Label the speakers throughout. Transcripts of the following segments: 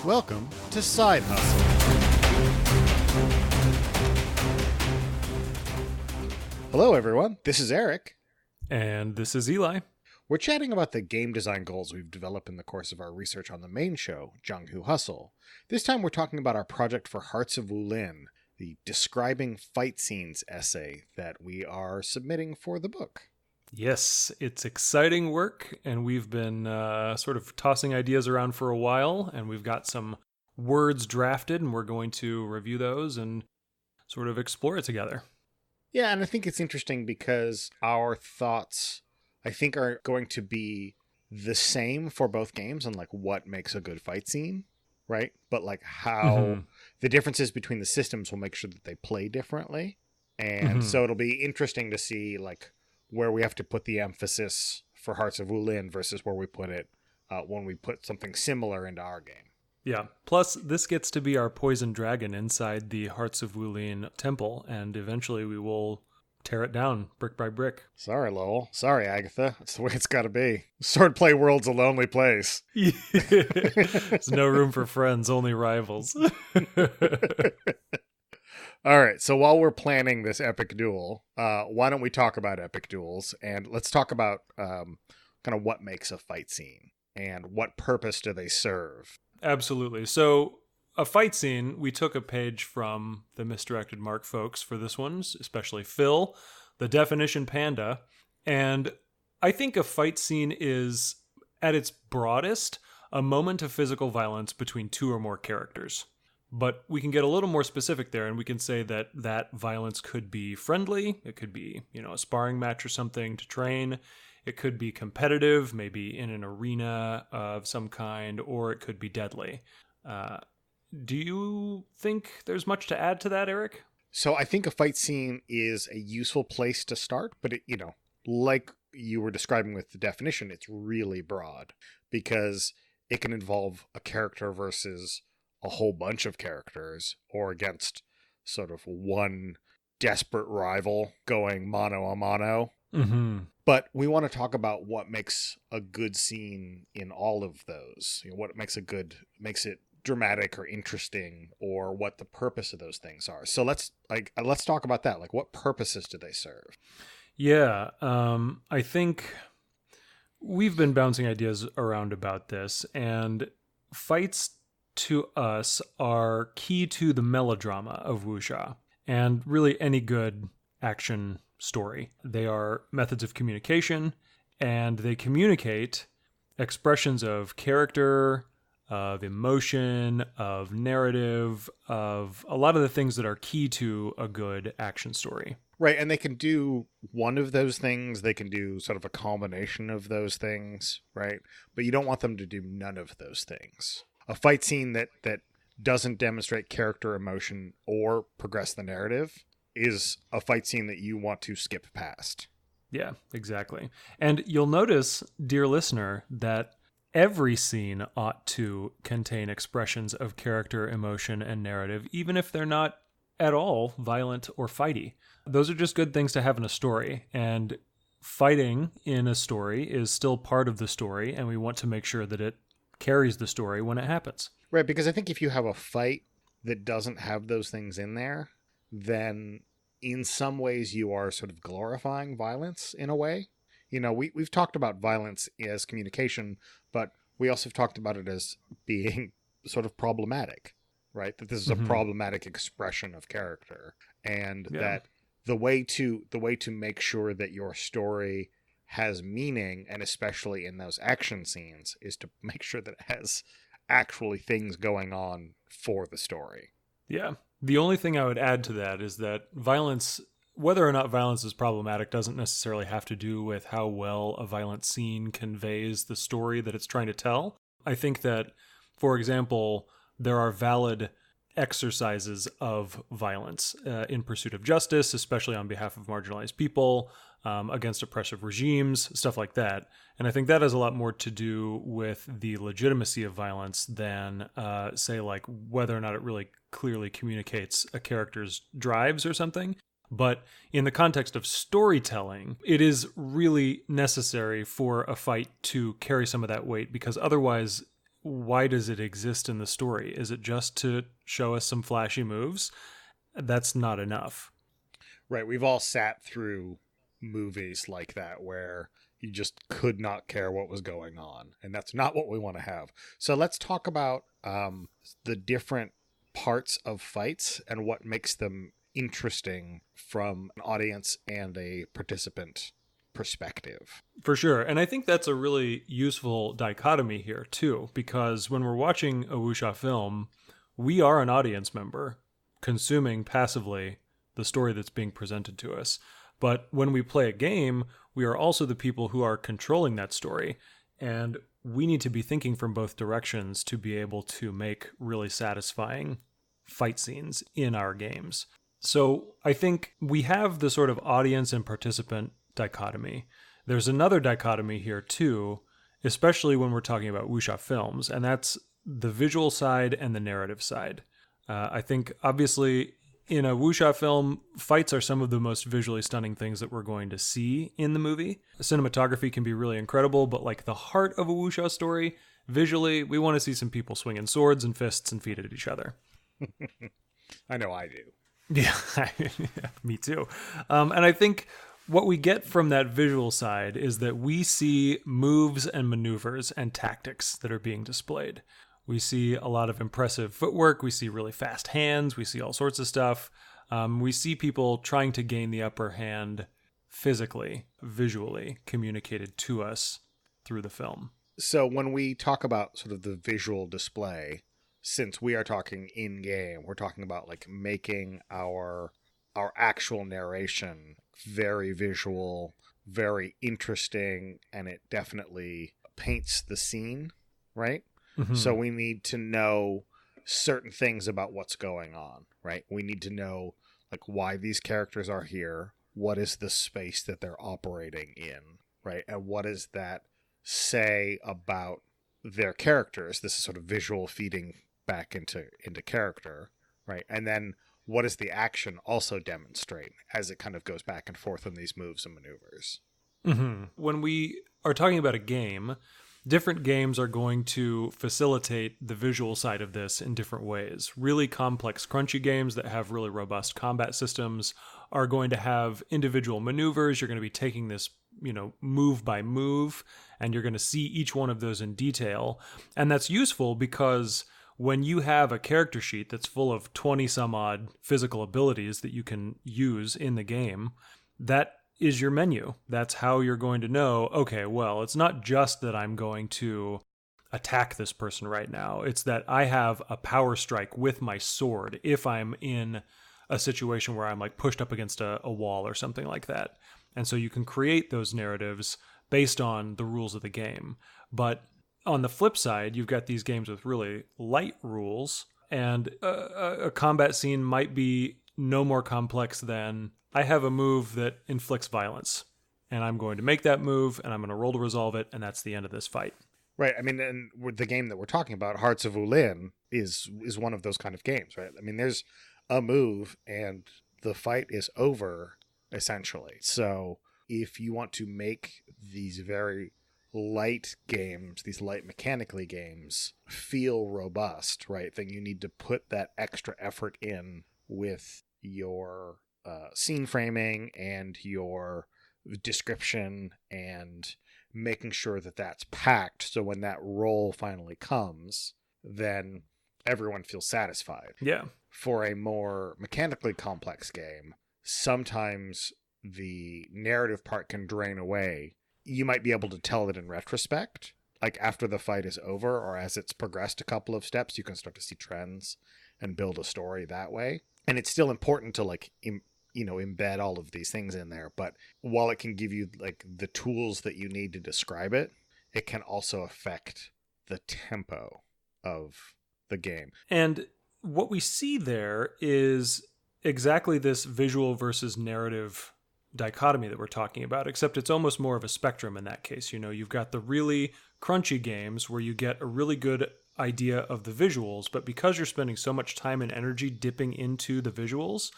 Speaker 1: Welcome to Side Hustle. Hello, everyone. This is Eric.
Speaker 2: And this is Eli.
Speaker 1: We're chatting about the game design goals we've developed in the course of our research on the main show, Jianghu Hustle. This time we're talking about our project for Hearts of Wulin, the describing fight scenes essay that we are submitting for the book.
Speaker 2: Yes, it's exciting work, and we've been sort of tossing ideas around for a while, and we've got some words drafted, and we're going to review those and sort of explore it together.
Speaker 1: Yeah, and I think it's interesting because our thoughts, I think, are going to be the same for both games on like what makes a good fight scene, right? But like how the differences between the systems will make sure that they play differently. And so it'll be interesting to see like where we have to put the emphasis for Hearts of Wulin versus where we put it when we put something similar into our game.
Speaker 2: Yeah. Plus, this gets to be our poison dragon inside the Hearts of Wulin temple, and eventually we will tear it down brick by brick.
Speaker 1: Sorry, Lowell. Sorry, Agatha. That's the way it's got to be. Swordplay world's a lonely place.
Speaker 2: There's no room for friends, only rivals.
Speaker 1: All right, so while we're planning this epic duel, why don't we talk about epic duels, and let's talk about kind of what makes a fight scene and what purpose do they serve.
Speaker 2: Absolutely. So a fight scene, we took a page from the Misdirected Mark folks for this one, especially Phil, the definition panda. And I think a fight scene is, at its broadest, a moment of physical violence between two or more characters. But we can get a little more specific there, and we can say that that violence could be friendly. It could be, a sparring match or something to train. It could be competitive, maybe in an arena of some kind, or it could be deadly. Do you think there's much to add to that, Eric?
Speaker 1: So I think a fight scene is a useful place to start, but like you were describing with the definition, it's really broad because it can involve a character versus a whole bunch of characters or against sort of one desperate rival going mano a mano. But we want to talk about what makes a good scene in all of those. What makes it dramatic or interesting, or what the purpose of those things are. So let's talk about that. Like, what purposes do they serve?
Speaker 2: Yeah, I think we've been bouncing ideas around about this, and fights to us are key to the melodrama of wuxia and really any good action story. They are methods of communication, and they communicate expressions of character, of emotion, of narrative, of a lot of the things that are key to a good action story.
Speaker 1: Right, and they can do one of those things. They can do sort of a combination of those things, right? But you don't want them to do none of those things. A fight scene that doesn't demonstrate character, emotion, or progress the narrative is a fight scene that you want to skip past.
Speaker 2: Yeah, exactly. And you'll notice, dear listener, that every scene ought to contain expressions of character, emotion, and narrative, even if they're not at all violent or fighty. Those are just good things to have in a story, and fighting in a story is still part of the story, and we want to make sure that it carries the story when it happens.
Speaker 1: Right, because I think if you have a fight that doesn't have those things in there, then in some ways you are sort of glorifying violence in a way. We've talked about violence as communication, but we also have talked about it as being sort of problematic, right? That this is a problematic expression of character, and that the way to make sure that your story has meaning, and especially in those action scenes, is to make sure that it has actually things going on for the story.
Speaker 2: Yeah. The only thing I would add to that is that violence, whether or not violence is problematic, doesn't necessarily have to do with how well a violent scene conveys the story that it's trying to tell. I think that, for example, there are valid exercises of violence in pursuit of justice, especially on behalf of marginalized people, against oppressive regimes, stuff like that. And I think that has a lot more to do with the legitimacy of violence than, say, like whether or not it really clearly communicates a character's drives or something. But in the context of storytelling, it is really necessary for a fight to carry some of that weight, because otherwise why does it exist in the story? Is it just to show us some flashy moves? That's not enough.
Speaker 1: Right. We've all sat through movies like that where you just could not care what was going on. And that's not what we want to have. So let's talk about the different parts of fights and what makes them interesting from an audience and a participant perspective.
Speaker 2: For sure. And I think that's a really useful dichotomy here, too, because when we're watching a wuxia film, we are an audience member consuming passively the story that's being presented to us. But when we play a game, we are also the people who are controlling that story. And we need to be thinking from both directions to be able to make really satisfying fight scenes in our games. So I think we have the sort of audience and participant dichotomy. There's another dichotomy here too, especially when we're talking about wuxia films, and that's the visual side and the narrative side. I think obviously in a wuxia film, fights are some of the most visually stunning things that we're going to see in the movie. Cinematography can be really incredible, but like the heart of a wuxia story, visually, we want to see some people swinging swords and fists and feet at each other.
Speaker 1: I know I do.
Speaker 2: Yeah, me too. And I think what we get from that visual side is that we see moves and maneuvers and tactics that are being displayed. We see a lot of impressive footwork. We see really fast hands. We see all sorts of stuff. We see people trying to gain the upper hand physically, visually communicated to us through the film.
Speaker 1: So when we talk about sort of the visual display, since we are talking in-game, we're talking about like making our actual narration very visual, very interesting, and it definitely paints the scene, right? Mm-hmm. So we need to know certain things about what's going on, right? We need to know like why these characters are here, what is the space that they're operating in, right? And what does that say about their characters? This is sort of visual feeding back into character, right? And then what does the action also demonstrate as it kind of goes back and forth on these moves and maneuvers?
Speaker 2: Mm-hmm. When we are talking about a game, different games are going to facilitate the visual side of this in different ways. Really complex, crunchy games that have really robust combat systems are going to have individual maneuvers. You're going to be taking this, move by move, and you're going to see each one of those in detail. And that's useful because when you have a character sheet that's full of 20 some odd physical abilities that you can use in the game, that is your menu. That's how you're going to know, okay, well, it's not just that I'm going to attack this person right now. It's that I have a power strike with my sword if I'm in a situation where I'm like pushed up against a wall or something like that. And so you can create those narratives based on the rules of the game. But on the flip side, you've got these games with really light rules, and a combat scene might be no more complex than I have a move that inflicts violence, and I'm going to make that move, and I'm going to roll to resolve it, and that's the end of this fight.
Speaker 1: Right. I mean, and the game that we're talking about, Hearts of Wulin, is one of those kind of games, right? I mean, there's a move, and the fight is over, essentially. So if you want to make these very light games, these light mechanically games, feel robust, right, then you need to put that extra effort in with your scene framing and your description and making sure that that's packed, so when that roll finally comes, then everyone feels satisfied.
Speaker 2: Yeah.
Speaker 1: For a more mechanically complex game, sometimes the narrative part can drain away. You might be able to tell it in retrospect, like after the fight is over or as it's progressed a couple of steps, you can start to see trends and build a story that way. And it's still important to like embed all of these things in there, but while it can give you like the tools that you need to describe it, it can also affect the tempo of the game.
Speaker 2: And what we see there is exactly this visual versus narrative dichotomy that we're talking about, except it's almost more of a spectrum in that case. You've got the really crunchy games where you get a really good idea of the visuals, but because you're spending so much time and energy dipping into the visuals,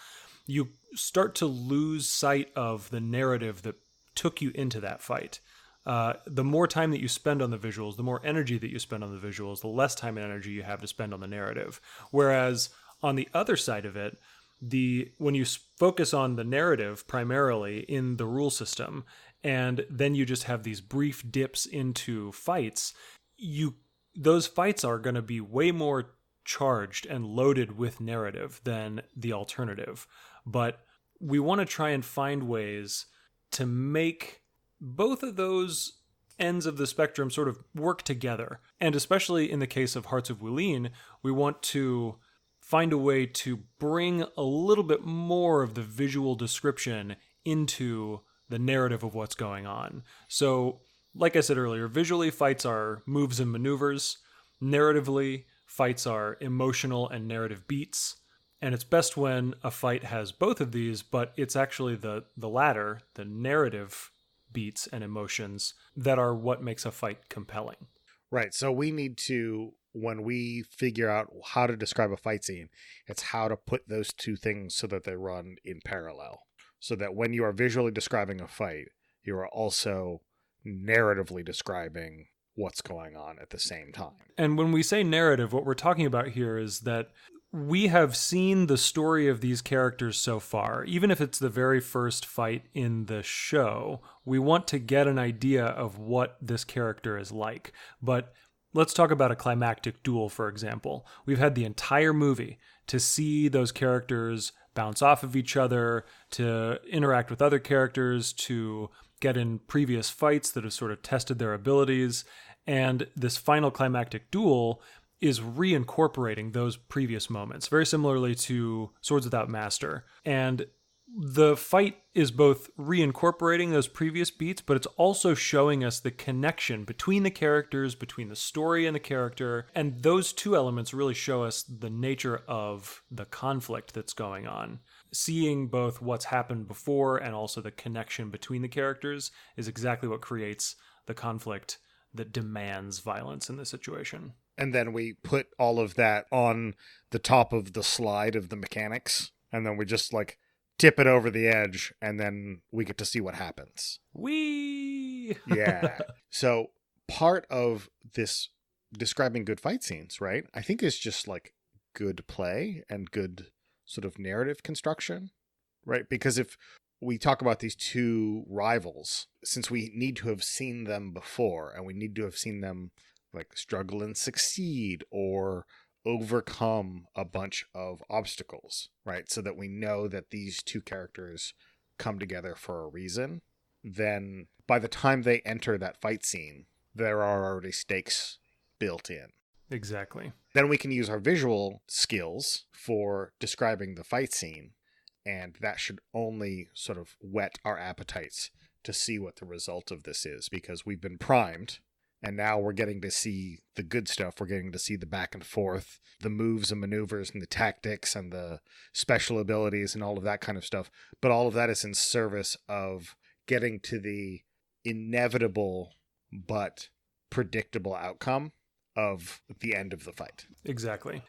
Speaker 2: you start to lose sight of the narrative that took you into that fight. the more time that you spend on the visuals, the more energy that you spend on the visuals, the less time and energy you have to spend on the narrative. Whereas on the other side of it, when you focus on the narrative primarily in the rule system, and then you just have these brief dips into fights, those fights are going to be way more charged and loaded with narrative than the alternative. But we want to try and find ways to make both of those ends of the spectrum sort of work together. And especially in the case of Hearts of Wulin, we want to find a way to bring a little bit more of the visual description into the narrative of what's going on. So, like I said earlier, visually, fights are moves and maneuvers. Narratively, fights are emotional and narrative beats. And it's best when a fight has both of these, but it's actually the latter, the narrative beats and emotions, that are what makes a fight compelling.
Speaker 1: Right. So we need to, when we figure out how to describe a fight scene, it's how to put those two things so that they run in parallel. So that when you are visually describing a fight, you are also narratively describing what's going on at the same time.
Speaker 2: And when we say narrative, what we're talking about here is that we have seen the story of these characters so far. Even if it's the very first fight in the show, we want to get an idea of what this character is like. But let's talk about a climactic duel, for example. We've had the entire movie to see those characters bounce off of each other, to interact with other characters, to get in previous fights that have sort of tested their abilities. And this final climactic duel is reincorporating those previous moments, very similarly to Swords Without Master. And the fight is both reincorporating those previous beats, but it's also showing us the connection between the characters, between the story and the character. And those two elements really show us the nature of the conflict that's going on. Seeing both what's happened before and also the connection between the characters is exactly what creates the conflict that demands violence in this situation.
Speaker 1: And then we put all of that on the top of the slide of the mechanics, and then we just like tip it over the edge, and then we get to see what happens.
Speaker 2: Whee!
Speaker 1: Yeah. So part of this describing good fight scenes, right, I think is just like good play and good sort of narrative construction, right? Because if we talk about these two rivals, since we need to have seen them before, and we need to have seen them like struggle and succeed or overcome a bunch of obstacles, right? So that we know that these two characters come together for a reason, then by the time they enter that fight scene, there are already stakes built in.
Speaker 2: Exactly.
Speaker 1: Then we can use our visual skills for describing the fight scene, and that should only sort of whet our appetites to see what the result of this is, because we've been primed. And now we're getting to see the good stuff. We're getting to see the back and forth, the moves and maneuvers and the tactics and the special abilities and all of that kind of stuff. But all of that is in service of getting to the inevitable but predictable outcome of the end of the fight.
Speaker 2: Exactly.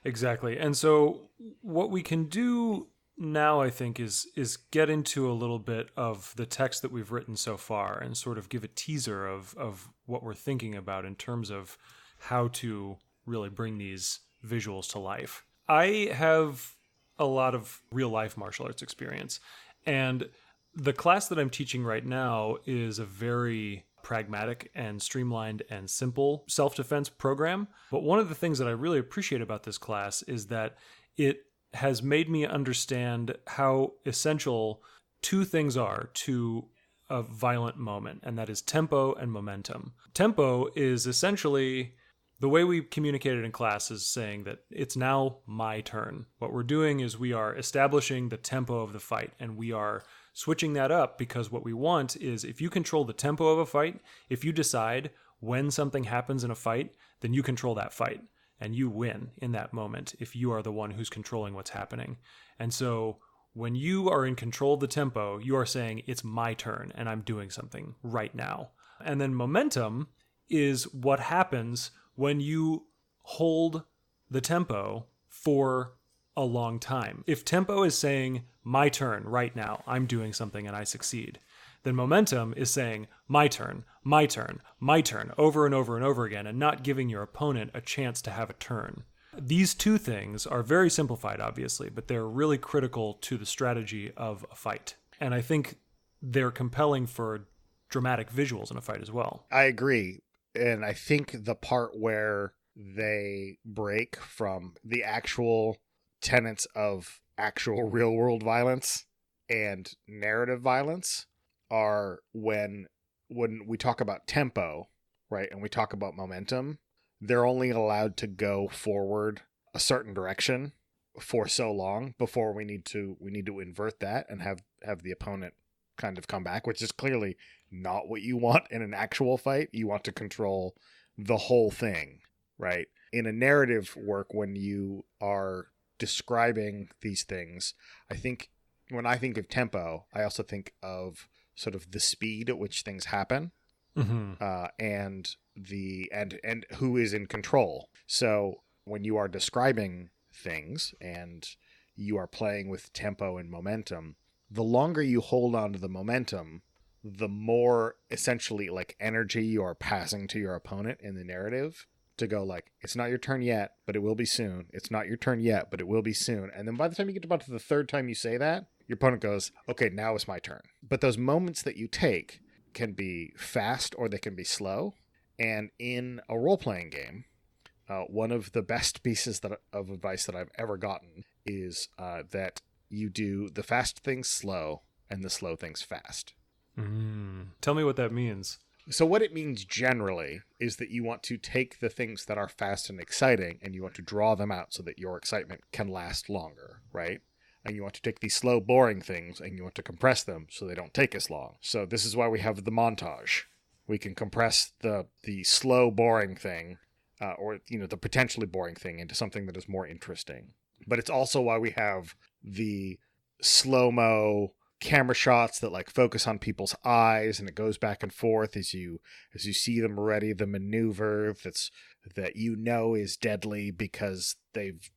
Speaker 2: And so what we can do now, I think, is get into a little bit of the text that we've written so far and sort of give a teaser of what we're thinking about in terms of how to really bring these visuals to life. I have a lot of real life martial arts experience, and the class that I'm teaching right now is a very pragmatic and streamlined and simple self-defense program. But one of the things that I really appreciate about this class is that it has made me understand how essential two things are to a violent moment, and that is tempo and momentum. Tempo is essentially the way we communicate it in class is saying that it's now my turn. What we're doing is we are establishing the tempo of the fight, and we are switching that up because what we want is if you control the tempo of a fight, if you decide when something happens in a fight, then you control that fight. And you win in that moment if you are the one who's controlling what's happening. And so when you are in control of the tempo, you are saying, it's my turn and I'm doing something right now. And then momentum is what happens when you hold the tempo for a long time. If tempo is saying, my turn right now, I'm doing something and I succeed, then momentum is saying, my turn, my turn, my turn, over and over and over again, and not giving your opponent a chance to have a turn. These two things are very simplified, obviously, but they're really critical to the strategy of a fight. And I think they're compelling for dramatic visuals in a fight as well.
Speaker 1: I agree. And I think the part where they break from the actual tenets of actual real world violence and narrative violence are when we talk about tempo, right? And we talk about momentum, they're only allowed to go forward a certain direction for so long before we need to invert that and have the opponent kind of come back, which is clearly not what you want in an actual fight. You want to control the whole thing, right? In a narrative work, when you are describing these things, I think when I think of tempo, I also think of sort of the speed at which things happen, and who is in control. So when you are describing things and you are playing with tempo and momentum, the longer you hold on to the momentum, the more essentially like energy you are passing to your opponent in the narrative to go like, it's not your turn yet, but it will be soon. It's not your turn yet, but it will be soon. And then by the time you get about to the third time you say that, your opponent goes, okay, now it's my turn. But those moments that you take can be fast or they can be slow. And in a role-playing game, one of the best pieces of advice that I've ever gotten is that you do the fast things slow and the slow things fast.
Speaker 2: Tell me what that means.
Speaker 1: So what it means generally is that you want to take the things that are fast and exciting and you want to draw them out so that your excitement can last longer, right? And you want to take these slow, boring things and you want to compress them so they don't take as long. So this is why we have the montage. We can compress the slow, boring thing, or the potentially boring thing into something that is more interesting. But it's also why we have the slow-mo camera shots that like focus on people's eyes and it goes back and forth as you see them ready the maneuver that is deadly because they've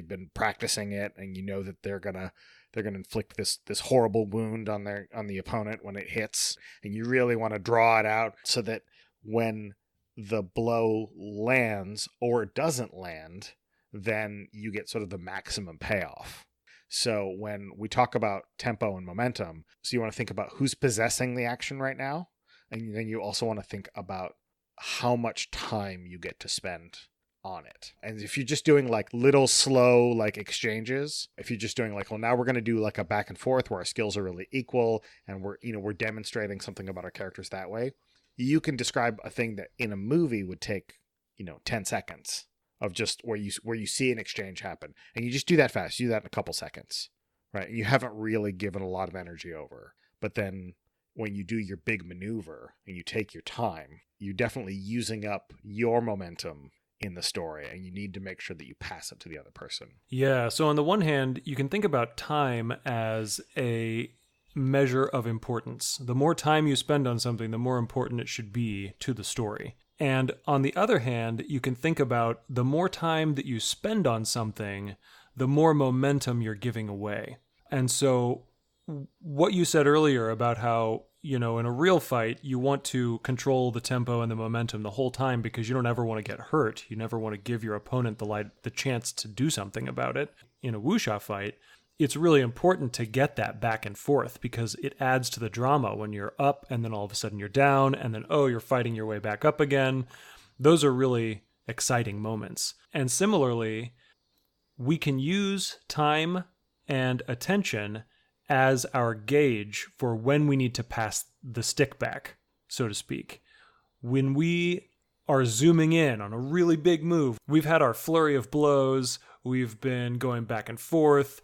Speaker 1: been practicing it, and that they're gonna inflict this horrible wound on the opponent when it hits, and you really want to draw it out so that when the blow lands or it doesn't land, then you get sort of the maximum payoff. So when we talk about tempo and momentum, so you want to think about who's possessing the action right now. And then you also want to think about how much time you get to spend on it. And if you're just doing like little slow like exchanges, if you're just doing like, well, now we're going to do like a back and forth where our skills are really equal and we're demonstrating something about our characters that way, you can describe a thing that in a movie would take, 10 seconds. Of just where you see an exchange happen, and you just do that fast. You do that in a couple seconds, right? And you haven't really given a lot of energy over. But then when you do your big maneuver and you take your time, you're definitely using up your momentum in the story, and you need to make sure that you pass it to the other person.
Speaker 2: Yeah. So on the one hand, you can think about time as a measure of importance. The more time you spend on something, the more important it should be to the story. And on the other hand, you can think about the more time that you spend on something, the more momentum you're giving away. And so what you said earlier about how, in a real fight, you want to control the tempo and the momentum the whole time because you don't ever want to get hurt. You never want to give your opponent the chance to do something about it. In a wuxia fight, it's really important to get that back and forth because it adds to the drama when you're up and then all of a sudden you're down and then, you're fighting your way back up again. Those are really exciting moments. And similarly, we can use time and attention as our gauge for when we need to pass the stick back, so to speak. When we are zooming in on a really big move, we've had our flurry of blows, we've been going back and forth,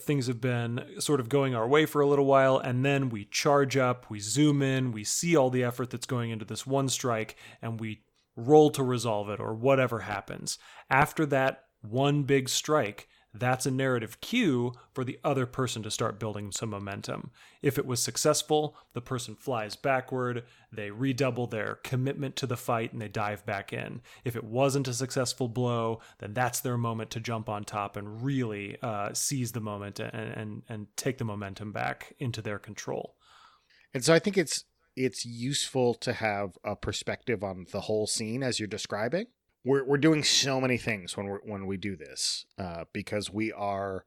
Speaker 2: things have been sort of going our way for a little while, and then we charge up, we zoom in, we see all the effort that's going into this one strike, and we roll to resolve it, or whatever happens. After that one big strike, that's a narrative cue for the other person to start building some momentum. If it was successful, the person flies backward, they redouble their commitment to the fight, and they dive back in. If it wasn't a successful blow, then that's their moment to jump on top and really seize the moment and take the momentum back into their control.
Speaker 1: And so I think it's useful to have a perspective on the whole scene as you're describing. We're doing so many things when we do this, because we are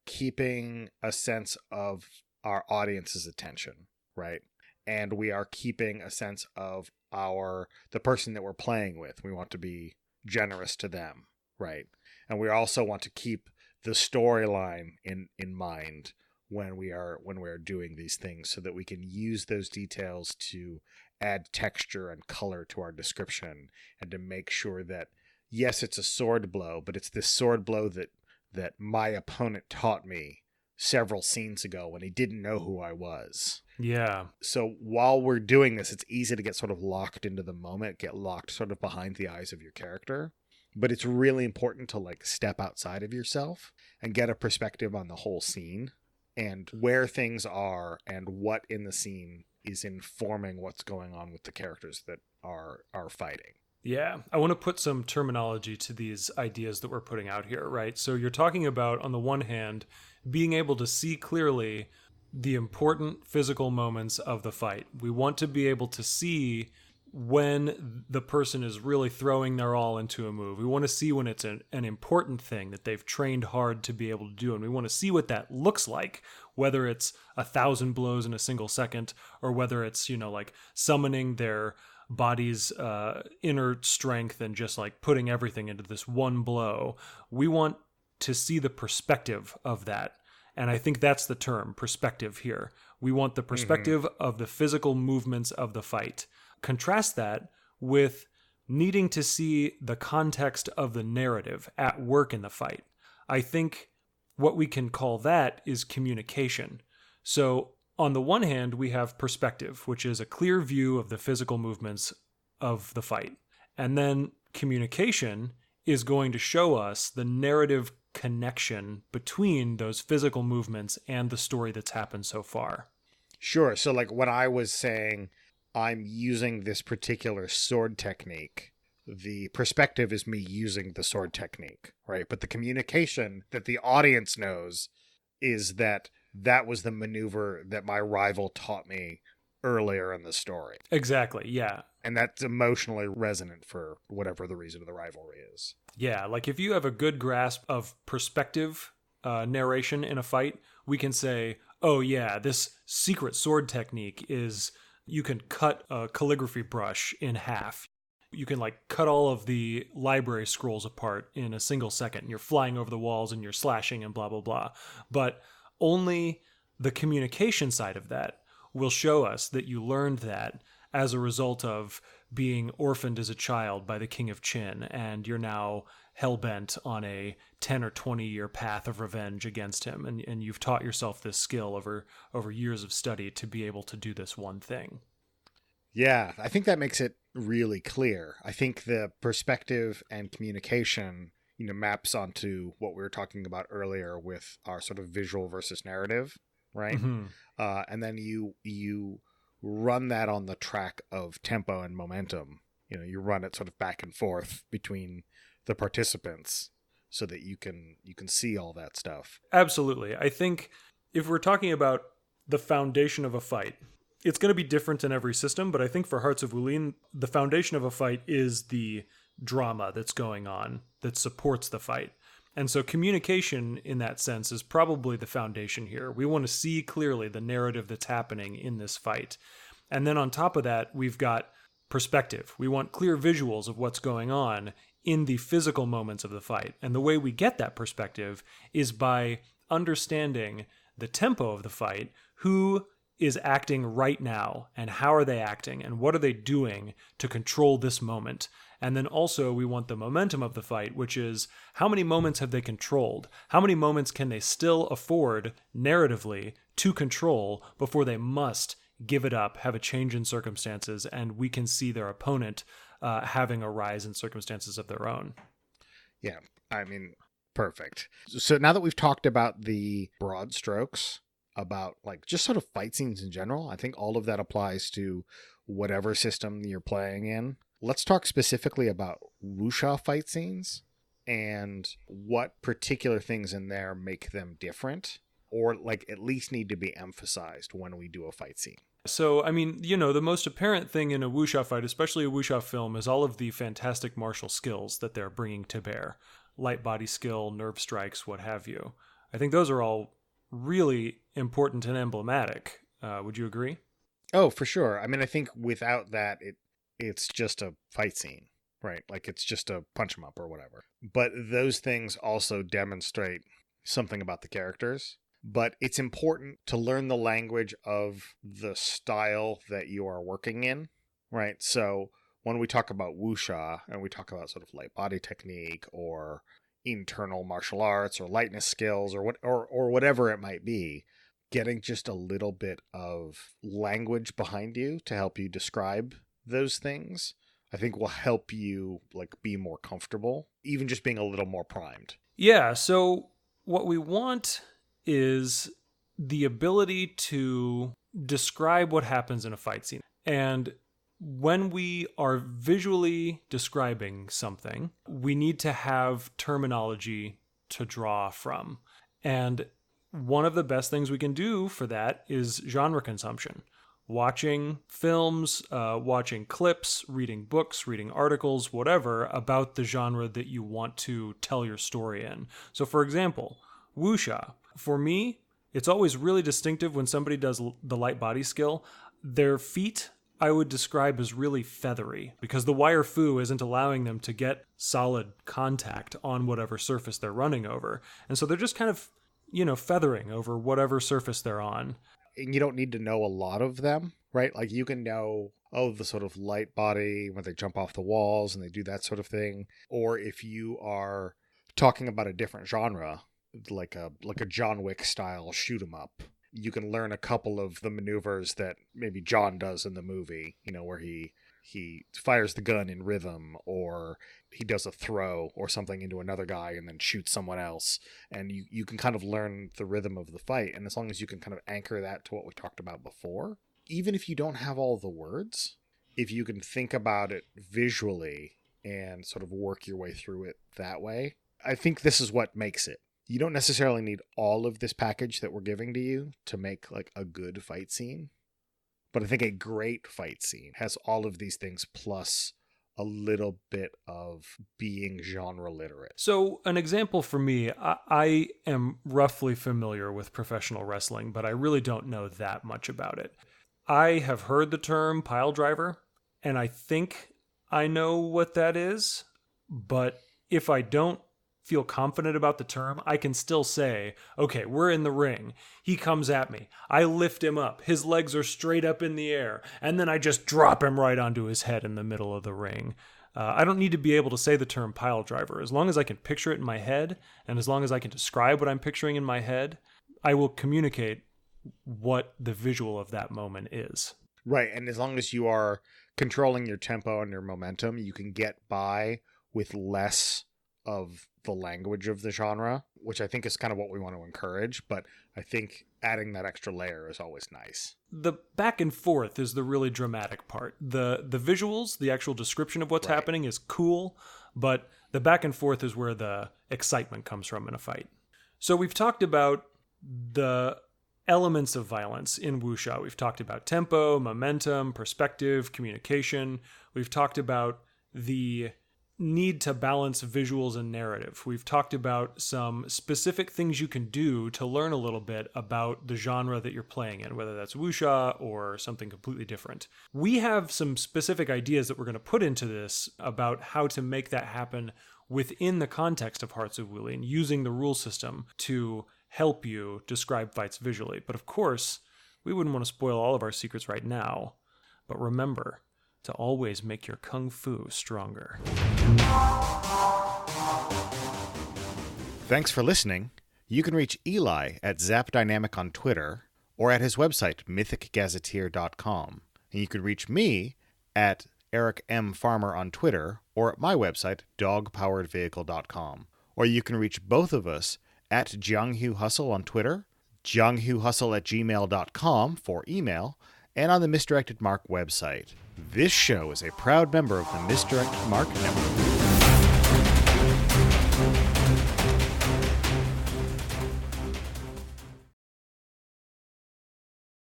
Speaker 1: keeping a sense of our audience's attention, right? And we are keeping a sense of the person that we're playing with. We want to be generous to them, right? And we also want to keep the storyline in mind when we are doing these things, so that we can use those details to add texture and color to our description, and to make sure that, yes, it's a sword blow, but it's this sword blow that my opponent taught me several scenes ago when he didn't know who I was.
Speaker 2: Yeah.
Speaker 1: So while we're doing this, it's easy to get sort of locked into the moment, get locked sort of behind the eyes of your character. But it's really important to like step outside of yourself and get a perspective on the whole scene and where things are and what in the scene is informing what's going on with the characters that are fighting.
Speaker 2: Yeah, I want to put some terminology to these ideas that we're putting out here, right? So you're talking about, on the one hand, being able to see clearly the important physical moments of the fight. We want to be able to see when the person is really throwing their all into a move. We want to see when it's an important thing that they've trained hard to be able to do. And we want to see what that looks like, whether it's 1,000 blows in a single second, or whether it's, like summoning their body's inner strength and just like putting everything into this one blow. We want to see the perspective of that. And I think that's the term, perspective here. We want the perspective of the physical movements of the fight. Contrast that with needing to see the context of the narrative at work in the fight. I think what we can call that is communication. So on the one hand, we have perspective, which is a clear view of the physical movements of the fight. And then communication is going to show us the narrative connection between those physical movements and the story that's happened so far.
Speaker 1: Sure. So like when I was saying I'm using this particular sword technique, the perspective is me using the sword technique, right? But the communication that the audience knows is that was the maneuver that my rival taught me earlier in the story.
Speaker 2: Exactly, yeah.
Speaker 1: And that's emotionally resonant for whatever the reason of the rivalry is.
Speaker 2: Yeah, like if you have a good grasp of perspective narration in a fight, we can say, oh yeah, this secret sword technique is you can cut a calligraphy brush in half. You can like cut all of the library scrolls apart in a single second. And you're flying over the walls and you're slashing and blah, blah, blah. But only the communication side of that will show us that you learned that as a result of being orphaned as a child by the King of Qin, and you're now hell-bent on a 10 or 20-year path of revenge against him, and you've taught yourself this skill over years of study to be able to do this one thing.
Speaker 1: Yeah, I think that makes it really clear. I think the perspective and communication, maps onto what we were talking about earlier with our sort of visual versus narrative, right?
Speaker 2: Mm-hmm.
Speaker 1: And then you run that on the track of tempo and momentum. You run it sort of back and forth between the participants so that you can see all that stuff.
Speaker 2: Absolutely. I think if we're talking about the foundation of a fight, it's going to be different in every system, but I think for Hearts of Wulin, the foundation of a fight is the drama that's going on that supports the fight. And so communication in that sense is probably the foundation here. We want to see clearly the narrative that's happening in this fight. And then on top of that, we've got perspective. We want clear visuals of what's going on in the physical moments of the fight. And the way we get that perspective is by understanding the tempo of the fight, who is acting right now, and how are they acting, and what are they doing to control this moment. And then also we want the momentum of the fight, which is how many moments have they controlled? How many moments can they still afford narratively to control before they must give it up, have a change in circumstances, and we can see their opponent having a rise in circumstances of their own.
Speaker 1: Yeah, I mean, perfect. So now that we've talked about the broad strokes, about like just sort of fight scenes in general, I think all of that applies to whatever system you're playing in. Let's talk specifically about wuxia fight scenes and what particular things in there make them different or like at least need to be emphasized when we do a fight scene.
Speaker 2: So, I mean, the most apparent thing in a wuxia fight, especially a wuxia film, is all of the fantastic martial skills that they're bringing to bear. Light body skill, nerve strikes, what have you. I think those are all really important and emblematic. Would you agree?
Speaker 1: Oh, for sure. I mean, I think without that, it's just a fight scene, right? Like it's just a punch 'em up or whatever. But those things also demonstrate something about the characters. But it's important to learn the language of the style that you are working in, right? So when we talk about wuxia and we talk about sort of light body technique or internal martial arts or lightness skills or whatever it might be, getting just a little bit of language behind you to help you describe those things, I think will help you like be more comfortable, even just being a little more primed.
Speaker 2: Yeah, so what we want is the ability to describe what happens in a fight scene. And when we are visually describing something, we need to have terminology to draw from. And one of the best things we can do for that is genre consumption. Watching films, watching clips, reading books, reading articles, whatever, about the genre that you want to tell your story in. So for example, wuxia. For me, it's always really distinctive when somebody does the light body skill. Their feet, I would describe as really feathery because the wire fu isn't allowing them to get solid contact on whatever surface they're running over. And so they're just kind of, feathering over whatever surface they're on.
Speaker 1: And you don't need to know a lot of them, right? Like you can know, the sort of light body when they jump off the walls and they do that sort of thing. Or if you are talking about a different genre, like a John Wick style shoot 'em up, you can learn a couple of the maneuvers that maybe John does in the movie, where he fires the gun in rhythm, or he does a throw or something into another guy and then shoots someone else. And you can kind of learn the rhythm of the fight. And as long as you can kind of anchor that to what we talked about before, even if you don't have all the words, if you can think about it visually and sort of work your way through it that way, I think this is what makes it. You don't necessarily need all of this package that we're giving to you to make like a good fight scene. But I think a great fight scene has all of these things plus a little bit of being genre literate.
Speaker 2: So an example for me, I am roughly familiar with professional wrestling, but I really don't know that much about it. I have heard the term pile driver, and I think I know what that is. But if I don't feel confident about the term, I can still say, okay, we're in the ring. He comes at me. I lift him up. His legs are straight up in the air. And then I just drop him right onto his head in the middle of the ring. I don't need to be able to say the term pile driver. As long as I can picture it in my head, and as long as I can describe what I'm picturing in my head, I will communicate what the visual of that moment is.
Speaker 1: Right, and as long as you are controlling your tempo and your momentum, you can get by with less of the language of the genre, which I think is kind of what we want to encourage, but I think adding that extra layer is always nice.
Speaker 2: The back and forth is the really dramatic part. The visuals, the actual description of what's happening is cool, but the back and forth is where the excitement comes from in a fight. So we've talked about the elements of violence in wuxia. We've talked about tempo, momentum, perspective, communication. We've talked about the need to balance visuals and narrative. We've talked about some specific things you can do to learn a little bit about the genre that you're playing in, whether that's wuxia or something completely different. We have some specific ideas that we're going to put into this about how to make that happen within the context of Hearts of Wulin, using the rule system to help you describe fights visually. But of course, we wouldn't want to spoil all of our secrets right now. But remember to always make your kung fu stronger.
Speaker 1: Thanks for listening. You can reach Eli at ZapDynamic on Twitter or at his website, mythicgazetteer.com. And you can reach me at Eric M. Farmer on Twitter or at my website, dogpoweredvehicle.com. Or you can reach both of us at Jianghu Hustle on Twitter, jianghuhustle@gmail.com for email, and on the Misdirected Mark website. This show is a proud member of the Misdirected Mark Network.